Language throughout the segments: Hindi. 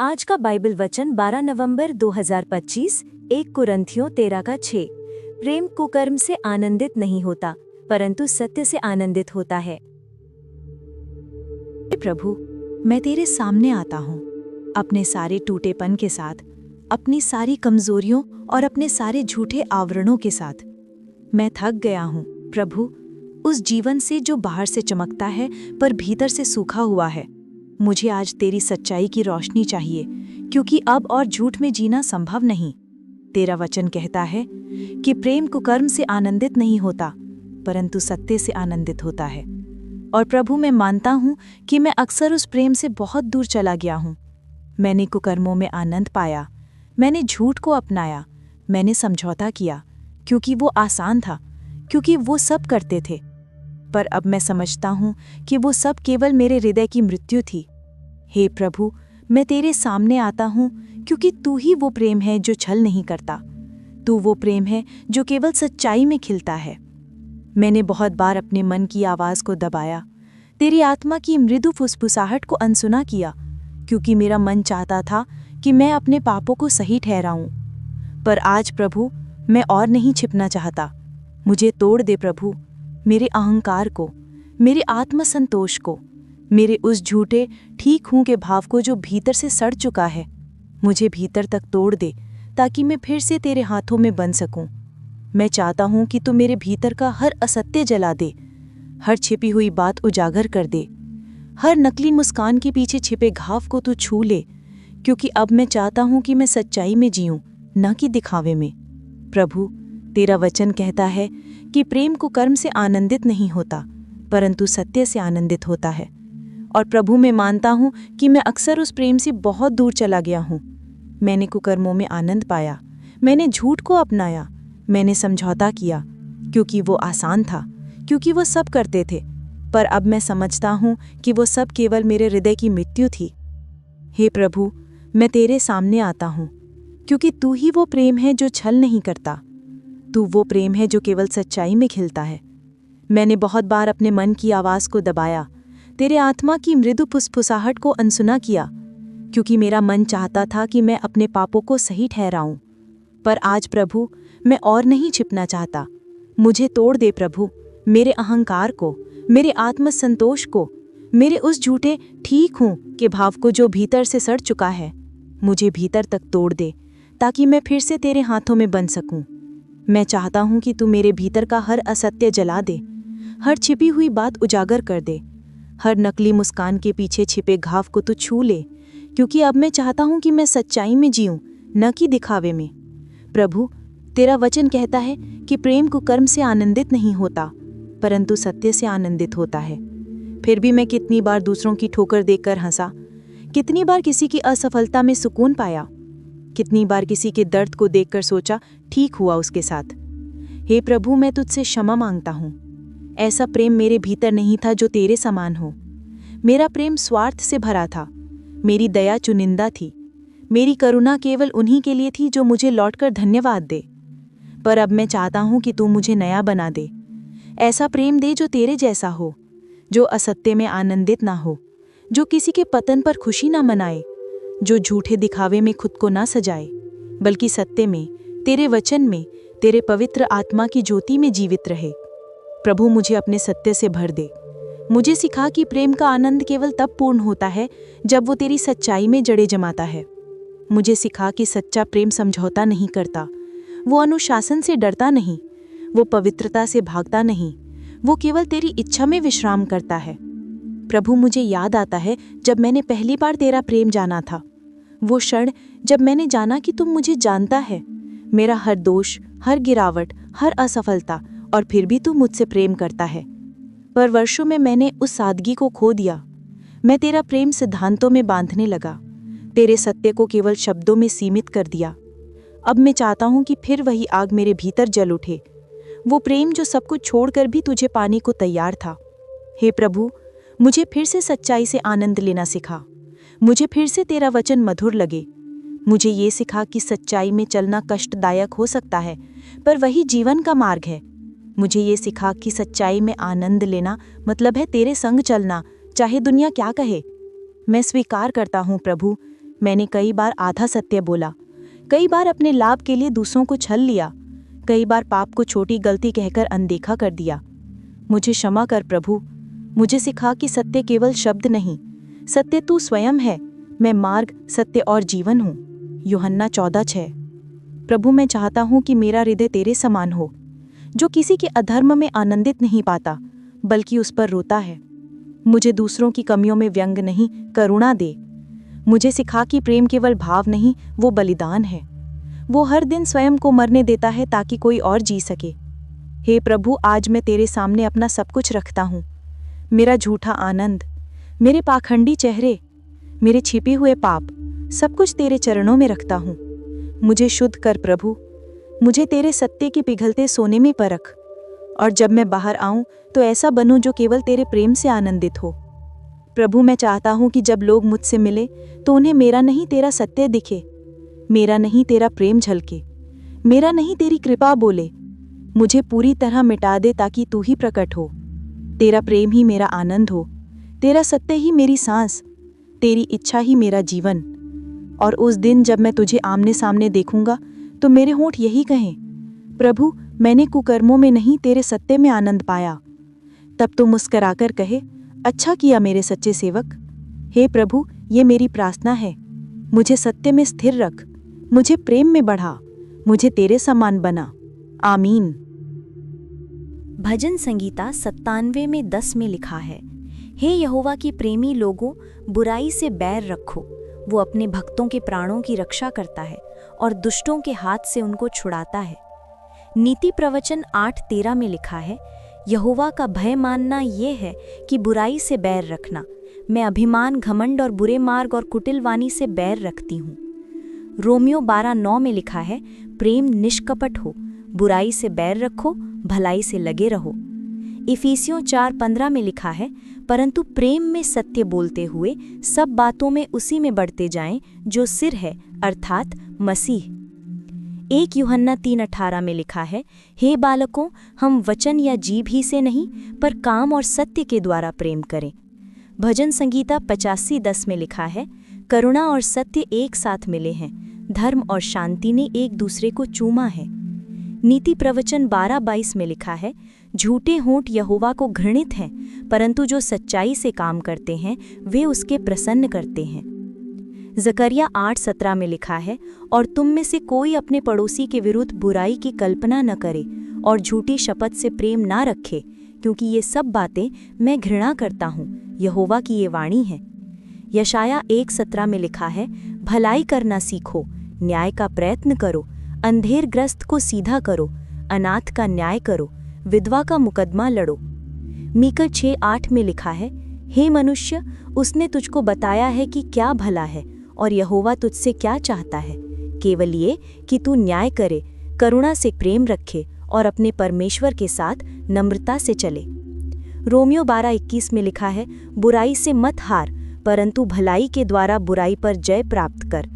आज का बाइबल वचन 12 नवंबर 2025 1 कुरिन्थियों 13:6। प्रेम कुकर्म से आनंदित नहीं होता परंतु सत्य से आनंदित होता है। प्रभु, मैं तेरे सामने आता हूँ अपने सारे टूटेपन के साथ, अपनी सारी कमजोरियों और अपने सारे झूठे आवरणों के साथ। मैं थक गया हूँ प्रभु, उस जीवन से जो बाहर से चमकता है पर भीतर से सूखा हुआ है। मुझे आज तेरी सच्चाई की रोशनी चाहिए, क्योंकि अब और झूठ में जीना संभव नहीं। तेरा वचन कहता है कि प्रेम कुकर्म से आनंदित नहीं होता परंतु सत्य से आनंदित होता है। और प्रभु, मैं मानता हूँ कि मैं अक्सर उस प्रेम से बहुत दूर चला गया हूँ। मैंने कुकर्मों में आनंद पाया, मैंने झूठ को अपनाया, मैंने समझौता किया क्योंकि वो आसान था, क्योंकि वो सब करते थे। पर अब मैं समझता हूँ कि वो सब केवल मेरे हृदय की मृत्यु थी। हे प्रभु, मैं तेरे सामने आता हूँ क्योंकि तू ही वो प्रेम है जो छल नहीं करता। तू वो प्रेम है जो केवल सच्चाई में खिलता है। मैंने बहुत बार अपने मन की आवाज़ को दबाया, तेरी आत्मा की मृदु फुसफुसाहट को अनसुना किया, क्योंकि मेरा मन चाहता था कि मैं अपने पापों को सही ठहराऊं। पर आज प्रभु, मैं और नहीं छिपना चाहता। मुझे तोड़ दे प्रभु, मेरे अहंकार को, मेरे आत्मसंतोष को, मेरे उस झूठे ठीक हूँ के भाव को जो भीतर से सड़ चुका है। मुझे भीतर तक तोड़ दे ताकि मैं फिर से तेरे हाथों में बन सकूं। मैं चाहता हूँ कि तू मेरे भीतर का हर असत्य जला दे, हर छिपी हुई बात उजागर कर दे, हर नकली मुस्कान के पीछे छिपे घाव को तू छू ले, क्योंकि अब मैं चाहता हूँ कि मैं सच्चाई में जीऊँ, न कि दिखावे में। प्रभु, तेरा वचन कहता है कि प्रेम कुकर्म से आनंदित नहीं होता परंतु सत्य से आनंदित होता है। और प्रभु, मैं मानता हूँ कि मैं अक्सर उस प्रेम से बहुत दूर चला गया हूँ। मैंने कुकर्मों में आनंद पाया, मैंने झूठ को अपनाया, मैंने समझौता किया क्योंकि वो आसान था, क्योंकि वो सब करते थे। पर अब मैं समझता हूँ कि वो सब केवल मेरे हृदय की मृत्यु थी। हे प्रभु, मैं तेरे सामने आता हूँ क्योंकि तू ही वो प्रेम है जो छल नहीं करता। तू वो प्रेम है जो केवल सच्चाई में खिलता है। मैंने बहुत बार अपने मन की आवाज़ को दबाया, तेरे आत्मा की मृदु फुसफुसाहट को अनसुना किया, क्योंकि मेरा मन चाहता था कि मैं अपने पापों को सही ठहराऊं। पर आज प्रभु, मैं और नहीं छिपना चाहता। मुझे तोड़ दे प्रभु, मेरे अहंकार को, मेरे आत्मसंतोष को, मेरे उस झूठे ठीक हूँ के भाव को जो भीतर से सड़ चुका है। मुझे भीतर तक तोड़ दे ताकि मैं फिर से तेरे हाथों में बन सकूं। मैं चाहता हूँ कि तू मेरे भीतर का हर असत्य जला दे, हर छिपी हुई बात उजागर कर दे, हर नकली मुस्कान के पीछे छिपे घाव को तू छू ले, क्योंकि अब मैं चाहता हूँ कि मैं सच्चाई में जीऊँ, न कि दिखावे में। प्रभु, तेरा वचन कहता है कि प्रेम कुकर्म से आनंदित नहीं होता परंतु सत्य से आनंदित होता है। फिर भी मैं कितनी बार दूसरों की ठोकर देखकर हंसा, कितनी बार किसी की असफलता में सुकून पाया, कितनी बार किसी के दर्द को देखकर सोचा ठीक हुआ उसके साथ। हे प्रभु, मैं तुझसे क्षमा मांगता हूँ। ऐसा प्रेम मेरे भीतर नहीं था जो तेरे समान हो। मेरा प्रेम स्वार्थ से भरा था, मेरी दया चुनिंदा थी, मेरी करुणा केवल उन्हीं के लिए थी जो मुझे लौटकर धन्यवाद दे। पर अब मैं चाहता हूँ कि तू मुझे नया बना दे, ऐसा प्रेम दे जो तेरे जैसा हो, जो असत्य में आनंदित ना हो, जो किसी के पतन पर खुशी ना मनाए, जो झूठे दिखावे में खुद को ना सजाए, बल्कि सत्य में, तेरे वचन में, तेरे पवित्र आत्मा की ज्योति में जीवित रहे। प्रभु, मुझे अपने सत्य से भर दे। मुझे सिखा कि प्रेम का आनंद केवल तब पूर्ण होता है जब वो तेरी सच्चाई में जड़े जमाता है। मुझे सिखा कि सच्चा प्रेम समझौता नहीं करता, वो अनुशासन से डरता नहीं, वो पवित्रता से भागता नहीं, वो केवल तेरी इच्छा में विश्राम करता है। प्रभु, मुझे याद आता है जब मैंने पहली बार तेरा प्रेम जाना था, वो क्षण जब मैंने जाना कि तुम मुझे जानता है, मेरा हर दोष, हर गिरावट, हर असफलता, और फिर भी तू मुझसे प्रेम करता है। पर वर्षों में मैंने उस सादगी को खो दिया। मैं तेरा प्रेम सिद्धांतों में बांधने लगा, तेरे सत्य को केवल शब्दों में सीमित कर दिया। अब मैं चाहता हूँ कि फिर वही आग मेरे भीतर जल उठे, वो प्रेम जो सब कुछ छोड़कर भी तुझे पाने को तैयार था। हे प्रभु, मुझे फिर से सच्चाई से आनंद लेना सिखा, मुझे फिर से तेरा वचन मधुर लगे। मुझे ये सिखा कि सच्चाई में चलना कष्टदायक हो सकता है पर वही जीवन का मार्ग है। मुझे ये सिखा कि सच्चाई में आनंद लेना मतलब है तेरे संग चलना, चाहे दुनिया क्या कहे। मैं स्वीकार करता हूँ प्रभु, मैंने कई बार आधा सत्य बोला, कई बार अपने लाभ के लिए दूसरों को छल लिया, कई बार पाप को छोटी गलती कहकर अनदेखा कर दिया। मुझे क्षमा कर प्रभु। मुझे सिखा कि सत्य केवल शब्द नहीं, सत्य तू स्वयं है। मैं मार्ग, सत्य और जीवन हूँ। यूहन्ना 14:6। प्रभु, मैं चाहता हूँ कि मेरा हृदय तेरे समान हो, जो किसी के अधर्म में आनंदित नहीं पाता बल्कि उस पर रोता है। मुझे दूसरों की कमियों में व्यंग नहीं, करुणा दे। मुझे सिखा कि प्रेम केवल भाव नहीं, वो बलिदान है। वो हर दिन स्वयं को मरने देता है ताकि कोई और जी सके। हे प्रभु, आज मैं तेरे सामने अपना सब कुछ रखता हूँ। मेरा झूठा आनंद, मेरे पाखंडी चेहरे, मेरे छिपे हुए पाप, सब कुछ तेरे चरणों में रखता हूँ। मुझे शुद्ध कर प्रभु। मुझे तेरे सत्य के पिघलते सोने में परख, और जब मैं बाहर आऊं तो ऐसा बनूं जो केवल तेरे प्रेम से आनंदित हो। प्रभु, मैं चाहता हूं कि जब लोग मुझसे मिले तो उन्हें मेरा नहीं तेरा सत्य दिखे, मेरा नहीं तेरा प्रेम झलके, मेरा नहीं तेरी कृपा बोले। मुझे पूरी तरह मिटा दे ताकि तू ही प्रकट हो। तेरा प्रेम ही मेरा आनंद हो, तेरा सत्य ही मेरी सांस, तेरी इच्छा ही मेरा जीवन। और उस दिन जब मैं तुझे आमने सामने देखूंगा तो मेरे होंठ यही कहें, प्रभु, मैंने कुकर्मों में नहीं तेरे सत्य में आनंद पाया। तब तू मुस्कराकर कहे, अच्छा किया मेरे सच्चे सेवक। हे प्रभु, ये मेरी प्रार्थना है। मुझे सत्य में स्थिर रख, मुझे प्रेम में बढ़ा, मुझे तेरे समान बना। आमीन। भजन संगीता 97 में 10 में लिखा है, हे यहोवा की प्रेमी लोगों, बुराई से बैर रखो। वो अपने भक्तों के प्राणों की रक्षा करता है और दुष्टों के हाथ से उनको छुड़ाता है। नीति प्रवचन 8:13 में लिखा है, यहोवा का भय मानना ये है कि बुराई से बैर रखना। मैं अभिमान, घमंड और बुरे मार्ग और कुटिल वाणी से बैर रखती हूँ। रोमियो 12:9 में लिखा है, प्रेम निष्कपट हो, बुराई से बैर रखो, भलाई से लगे रहो। इफिसियों 4:15 में लिखा है, परंतु प्रेम में सत्य बोलते हुए सब बातों में उसी में बढ़ते जाएं जो सिर है, अर्थात मसीह। 1 यूहन्ना 3:18 में लिखा है, हे बालकों, हम वचन या जीभ ही से नहीं पर काम और सत्य के द्वारा प्रेम करें। भजन संगीता 85:10 में लिखा है, करुणा और सत्य एक साथ मिले हैं, धर्म और शांति ने एक दूसरे को चूमा है। नीति प्रवचन 12:22 में लिखा है, झूठे होंठ यहोवा को घृणित हैं, परंतु जो सच्चाई से काम करते हैं वे उसके प्रसन्न करते हैं। जकरिया 8:17 में लिखा है, और तुम में से कोई अपने पड़ोसी के विरुद्ध बुराई की कल्पना न करे और झूठी शपथ से प्रेम ना रखे, क्योंकि ये सब बातें मैं घृणा करता हूँ, यहोवा की ये वाणी है। यशाया 1:17 में लिखा है, भलाई करना सीखो, न्याय का प्रयत्न करो, अंधेरग्रस्त को सीधा करो, अनाथ का न्याय करो, विधवा का मुकदमा लड़ो। मीका 6:8 में लिखा है, हे मनुष्य, उसने तुझको बताया है कि क्या भला है और यहोवा तुझसे क्या चाहता है, केवल ये कि तू न्याय करे, करुणा से प्रेम रखे और अपने परमेश्वर के साथ नम्रता से चले। रोमियो 12:21 में लिखा है, बुराई से मत हार, परंतु भलाई के द्वारा बुराई पर जय प्राप्त कर।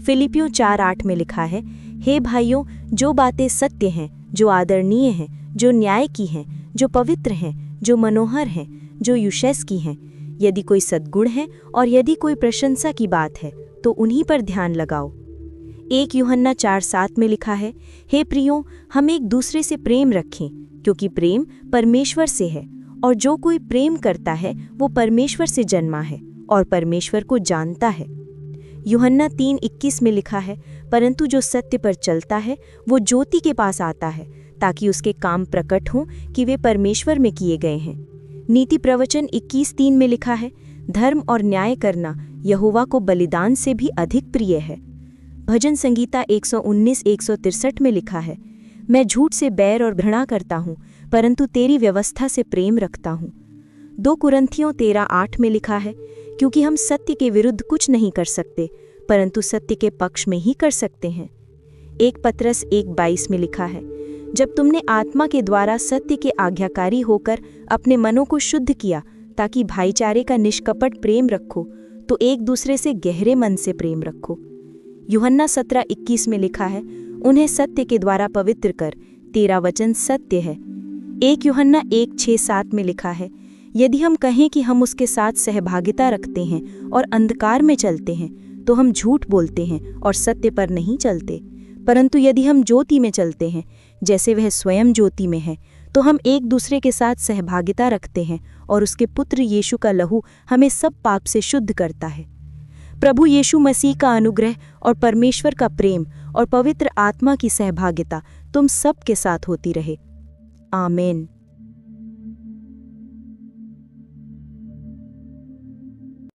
फिलिपियों 4:8 में लिखा है, हे भाइयों, जो बातें सत्य हैं, जो आदरणीय हैं, जो न्याय की हैं, जो पवित्र हैं, जो मनोहर हैं, जो युशस की हैं, यदि कोई सद्गुण है और यदि कोई प्रशंसा की बात है तो उन्हीं पर ध्यान लगाओ। 1 यूहन्ना 4:7 में लिखा है, हे प्रियों, हम एक दूसरे से प्रेम रखें, क्योंकि प्रेम परमेश्वर से है, और जो कोई प्रेम करता है वो परमेश्वर से जन्मा है और परमेश्वर को जानता है। यूहन्ना 3:21 में लिखा है, परंतु जो सत्य पर चलता है वो ज्योति के पास आता है, ताकि उसके काम प्रकट हों कि वे परमेश्वर में किए गए हैं। नीति प्रवचन 21:3 में लिखा है, धर्म और न्याय करना यहोवा को बलिदान से भी अधिक प्रिय है। भजन संगीता 119-163 में लिखा है, मैं झूठ से बैर और घृणा करता हूँ, परंतु तेरी व्यवस्था से प्रेम रखता हूँ। 2 कुरिन्थियों 13:8 में लिखा है, क्योंकि हम सत्य के विरुद्ध कुछ नहीं कर सकते, परंतु सत्य के पक्ष में ही कर सकते हैं। 1 पतरस 1:22 में लिखा है, जब तुमने आत्मा के द्वारा सत्य के आज्ञाकारी होकर अपने मनों को शुद्ध किया ताकि भाईचारे का निष्कपट प्रेम रखो, तो एक दूसरे से गहरे मन से प्रेम रखो। यूहन्ना 17:21 में लिखा है, उन्हें सत्य के द्वारा पवित्र कर, तेरा वचन सत्य है। 1 यूहन्ना 1:6-7 में लिखा है, यदि हम कहें कि हम उसके साथ सहभागिता रखते हैं और अंधकार में चलते हैं तो हम झूठ बोलते हैं और सत्य पर नहीं चलते। परंतु यदि हम ज्योति में चलते हैं, जैसे वह स्वयं ज्योति में है, तो हम एक दूसरे के साथ सहभागिता रखते हैं और उसके पुत्र यीशु का लहू हमें सब पाप से शुद्ध करता है। प्रभु यीशु मसीह का अनुग्रह और परमेश्वर का प्रेम और पवित्र आत्मा की सहभागिता तुम सब के साथ होती रहे। आमीन।